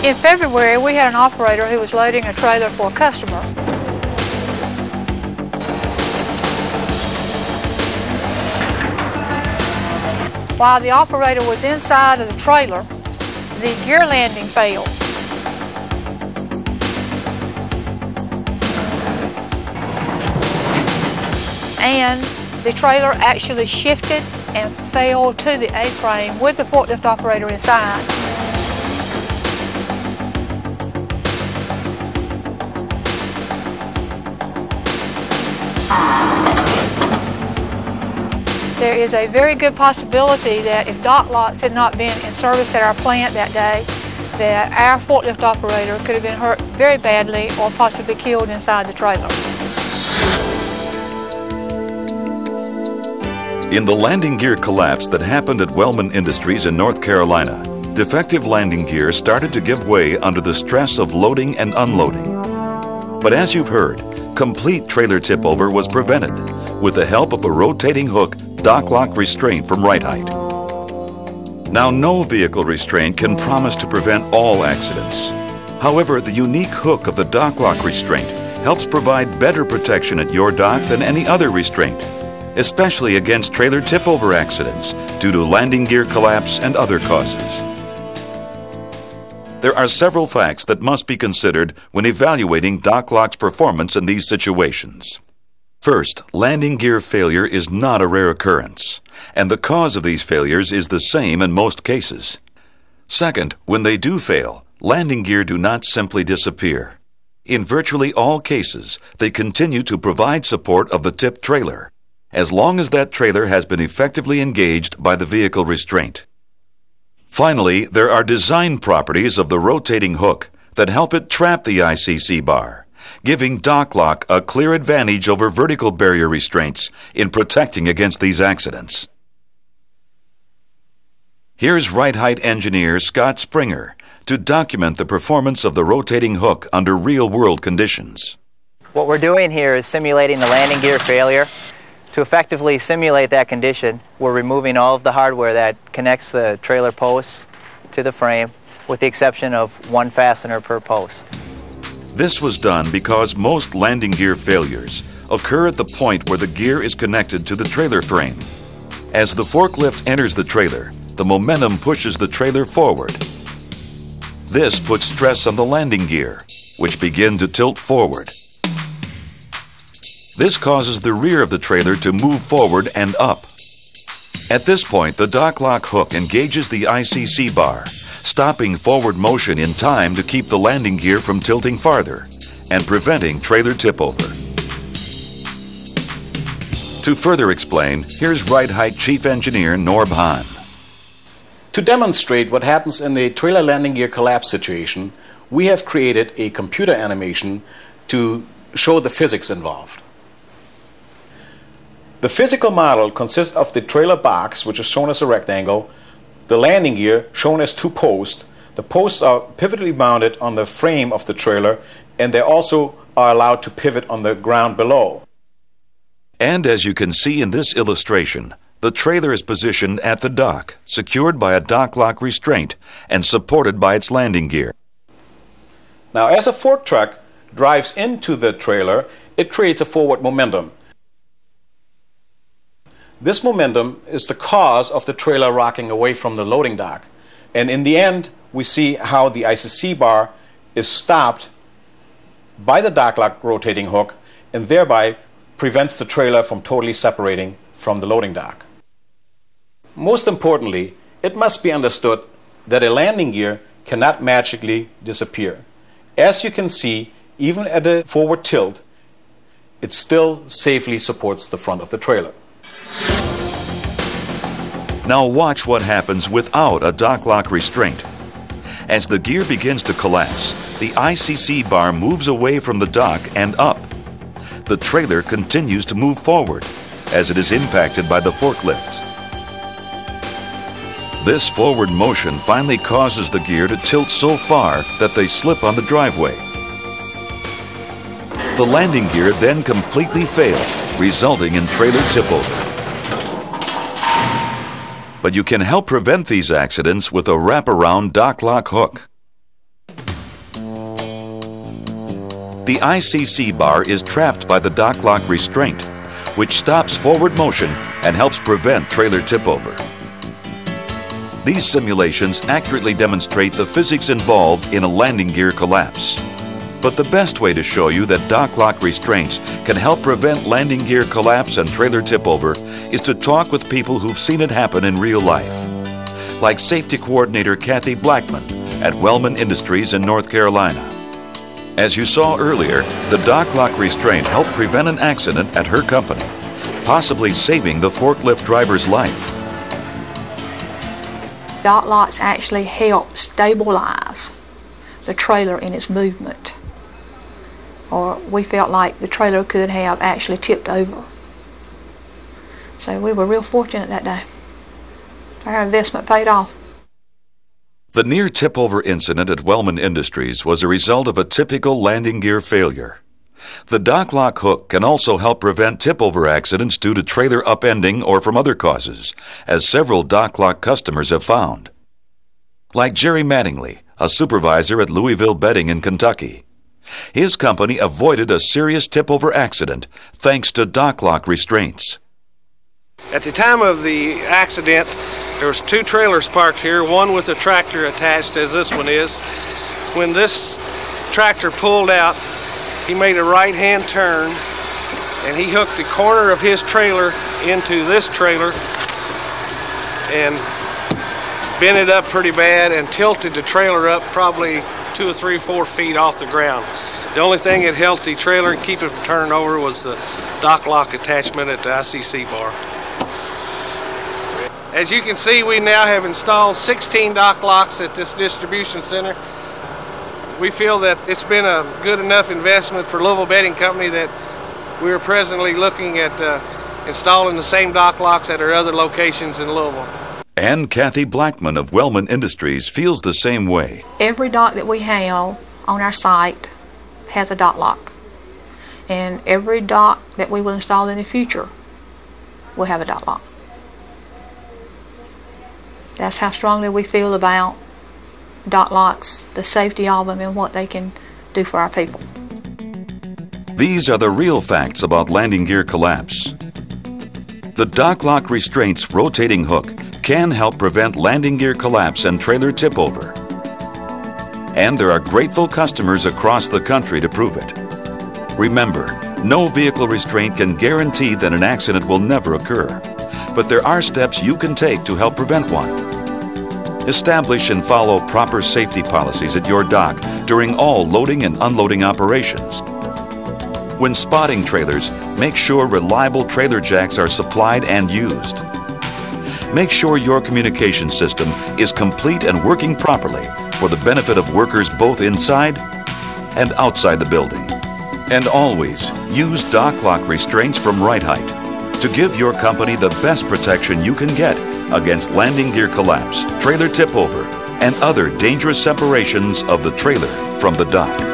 In February, we had an operator who was loading a trailer for a customer. While the operator was inside of the trailer, the gear landing failed. And the trailer actually shifted and fell to the A-frame with the forklift operator inside. There is a very good possibility that if Dok-Loks had not been in service at our plant that day, that our forklift operator could have been hurt very badly or possibly killed inside the trailer. In the landing gear collapse that happened at Wellman Industries in North Carolina, defective landing gear started to give way under the stress of loading and unloading. But as you've heard, complete trailer tip-over was prevented with the help of a rotating hook Dok-Lok restraint from Rite-Hite. Now, no vehicle restraint can promise to prevent all accidents. However, the unique hook of the Dok-Lok restraint helps provide better protection at your dock than any other restraint, especially against trailer tip-over accidents due to landing gear collapse and other causes. There are several facts that must be considered when evaluating Dok-Lok's performance in these situations. First, landing gear failure is not a rare occurrence, and the cause of these failures is the same in most cases. Second, when they do fail, landing gear do not simply disappear. In virtually all cases, they continue to provide support of the tipped trailer, as long as that trailer has been effectively engaged by the vehicle restraint. Finally, there are design properties of the rotating hook that help it trap the ICC bar, giving Dok-Lok a clear advantage over vertical barrier restraints in protecting against these accidents. Here's Rite-Hite engineer Scott Springer to document the performance of the rotating hook under real-world conditions. What we're doing here is simulating the landing gear failure. To effectively simulate that condition, we're removing all of the hardware that connects the trailer posts to the frame, with the exception of one fastener per post. This was done because most landing gear failures occur at the point where the gear is connected to the trailer frame. As the forklift enters the trailer, the momentum pushes the trailer forward. This puts stress on the landing gear, which begin to tilt forward. This causes the rear of the trailer to move forward and up. At this point, the Dok-Lok hook engages the ICC bar, stopping forward motion in time to keep the landing gear from tilting farther and preventing trailer tip-over. To further explain, here's Rite-Hite Chief Engineer Norb Hahn. To demonstrate what happens in a trailer landing gear collapse situation, we have created a computer animation to show the physics involved. The physical model consists of the trailer box, which is shown as a rectangle, the landing gear, shown as two posts. The posts are pivotally mounted on the frame of the trailer, and they also are allowed to pivot on the ground below. And as you can see in this illustration, the trailer is positioned at the dock, secured by a Dok-Lok restraint and supported by its landing gear. Now, as a fork truck drives into the trailer, it creates a forward momentum. This momentum is the cause of the trailer rocking away from the loading dock. And in the end, we see how the ICC bar is stopped by the Dok-Lok rotating hook and thereby prevents the trailer from totally separating from the loading dock. Most importantly, it must be understood that a landing gear cannot magically disappear. As you can see, even at a forward tilt, it still safely supports the front of the trailer. Now watch what happens without a Dok-Lok restraint. As the gear begins to collapse, the ICC bar moves away from the dock and up. The trailer continues to move forward as it is impacted by the forklift. This forward motion finally causes the gear to tilt so far that they slip on the driveway. The landing gear then completely failed, resulting in trailer tip-over. But you can help prevent these accidents with a wraparound Dok-Lok hook. The ICC bar is trapped by the Dok-Lok restraint, which stops forward motion and helps prevent trailer tip-over. These simulations accurately demonstrate the physics involved in a landing gear collapse. But the best way to show you that Dok-Lok restraints can help prevent landing gear collapse and trailer tip-over is to talk with people who've seen it happen in real life, like Safety Coordinator Kathy Blackman at Wellman Industries in North Carolina. As you saw earlier, the Dok-Lok restraint helped prevent an accident at her company, possibly saving the forklift driver's life. Dok-Loks actually help stabilize the trailer in its movement, or we felt like the trailer could have actually tipped over. So we were real fortunate that day. Our investment paid off. The near tip-over incident at Wellman Industries was a result of a typical landing gear failure. The Dok-Lok hook can also help prevent tip-over accidents due to trailer upending or from other causes, as several Dok-Lok customers have found. Like Jerry Mattingly, a supervisor at Louisville Bedding in Kentucky. His company avoided a serious tip-over accident thanks to Dok-Lok restraints. At the time of the accident, there was 2 trailers parked here, one with a tractor attached as this one is. When this tractor pulled out, he made a right-hand turn and he hooked the corner of his trailer into this trailer and bent it up pretty bad and tilted the trailer up probably 2 or 3, 4 feet off the ground. The only thing that helped the trailer and keep it from turning over was the Dok-Lok attachment at the ICC bar. As you can see, we now have installed 16 Dok-Loks at this distribution center. We feel that it's been a good enough investment for Louisville Bedding Company that we are presently looking at installing the same Dok-Loks at our other locations in Louisville. And Kathy Blackman of Wellman Industries feels the same way. Every dock that we have on our site has a Dok-Lok. And every dock that we will install in the future will have a Dok-Lok. That's how strongly we feel about Dok-Loks, the safety of them, and what they can do for our people. These are the real facts about landing gear collapse. The Dok-Lok restraints rotating hook can help prevent landing gear collapse and trailer tip over. And there are grateful customers across the country to prove it. Remember, no vehicle restraint can guarantee that an accident will never occur, but there are steps you can take to help prevent one. Establish and follow proper safety policies at your dock during all loading and unloading operations. When spotting trailers, make sure reliable trailer jacks are supplied and used. Make sure your communication system is complete and working properly for the benefit of workers both inside and outside the building. And always use Dok-Lok restraints from Rite-Hite to give your company the best protection you can get against landing gear collapse, trailer tip over, and other dangerous separations of the trailer from the dock.